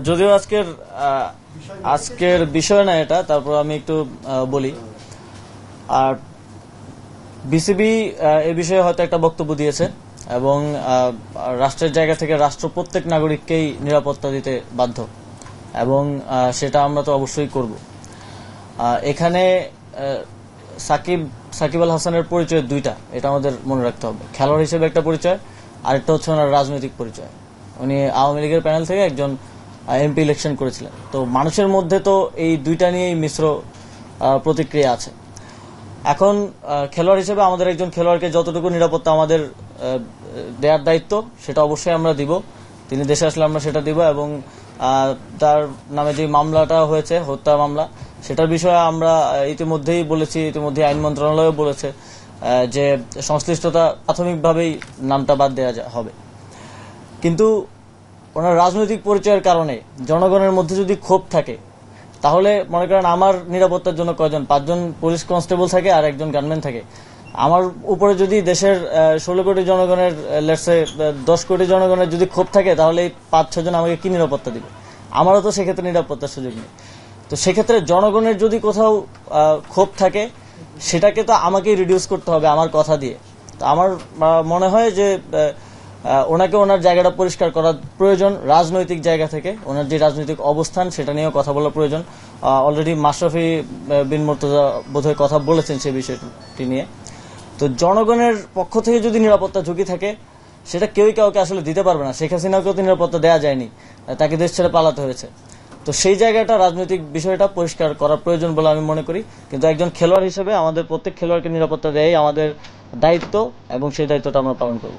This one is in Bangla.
যদিও আজকের বিষয় না এটা, তারপর আমি একটু বলি। আর বিসিবি এ বিষয়ে হয়তো একটা বক্তব্য দিয়েছে এবং রাষ্ট্রের জায়গা থেকে রাষ্ট্র প্রত্যেক নাগরিককেই নিরাপত্তা দিতে বাধ্য, এবং সেটা আমরা তো অবশ্যই করব। এখানে সাকিব আল হাসানের পরিচয় দুইটা, এটা আমাদের মনে রাখতে হবে। খেলোয়াড় হিসেবে একটা পরিচয়, আরেকটা হচ্ছে ওনার রাজনৈতিক পরিচয়। উনি আওয়ামী লীগের প্যানেল থেকে একজন এমপি ইলেকশন করেছিলেন। তো মানুষের মধ্যে তো এই দুইটা নিয়েই মিশ্র প্রতিক্রিয়া আছে। এখন খেলোয়াড় হিসেবে আমাদের একজন খেলোয়াড়কে যতটুকু নিরাপত্তা আমাদের দেওয়ার দায়িত্ব, সেটা অবশ্যই আমরা দিব। তিনি দেশে আসলে আমরা সেটা দিব, এবং তার নামে যে মামলাটা হয়েছে, হত্যা মামলা, সেটার বিষয়ে আমরা ইতিমধ্যেই বলেছি, ইতিমধ্যে আইন মন্ত্রণালয়ও বলেছে যে সংশ্লিষ্টতা প্রাথমিকভাবেই নামটা বাদ দেওয়া হবে। কিন্তু ওনার রাজনৈতিক পরিচয়ের কারণে জনগণের মধ্যে যদি ক্ষোভ থাকে, তাহলে মনে করেন আমার নিরাপত্তার জন্য কয়জন, 5 জন পুলিশ কনস্টেবল থাকে আর একজন গানম্যান থাকে। আমার উপরে যদি দেশের 16 কোটি জনগণের, লেটসে 10 কোটি জনগণের যদি ক্ষোভ থাকে, তাহলে এই 5-6 জন আমাকে কি নিরাপত্তা দিবে? আমারও তো সেক্ষেত্রে নিরাপত্তার সুযোগ নেই। তো সেক্ষেত্রে জনগণের যদি কোথাও ক্ষোভ থাকে, সেটাকে তো আমাকেই রিডিউস করতে হবে আমার কথা দিয়ে। তো আমার মনে হয় যে ওনাকে ওনার জায়গাটা পরিষ্কার করা প্রয়োজন রাজনৈতিক জায়গা থেকে। ওনার যে রাজনৈতিক অবস্থান, সেটা নিয়েও কথা বলা প্রয়োজন। অলরেডি মাশরাফি বিন মুর্তজা বোধহয় কথা বলেছেন সেই বিষয়টি নিয়ে। তো জনগণের পক্ষ থেকে যদি নিরাপত্তা ঝুঁকি থাকে, সেটা কেউই কাউকে আসলে দিতে পারবে না। শেখ হাসিনাকেও তো নিরাপত্তা দেওয়া যায়নি, তাকে দেশ ছেড়ে পালাতে হয়েছে। তো সেই জায়গাটা, রাজনৈতিক বিষয়টা পরিষ্কার করা প্রয়োজন বলে আমি মনে করি। কিন্তু একজন খেলোয়াড় হিসেবে আমাদের প্রত্যেক খেলোয়াড়কে নিরাপত্তা দেয়াই আমাদের দায়িত্ব, এবং সেই দায়িত্বটা আমরা পালন করব।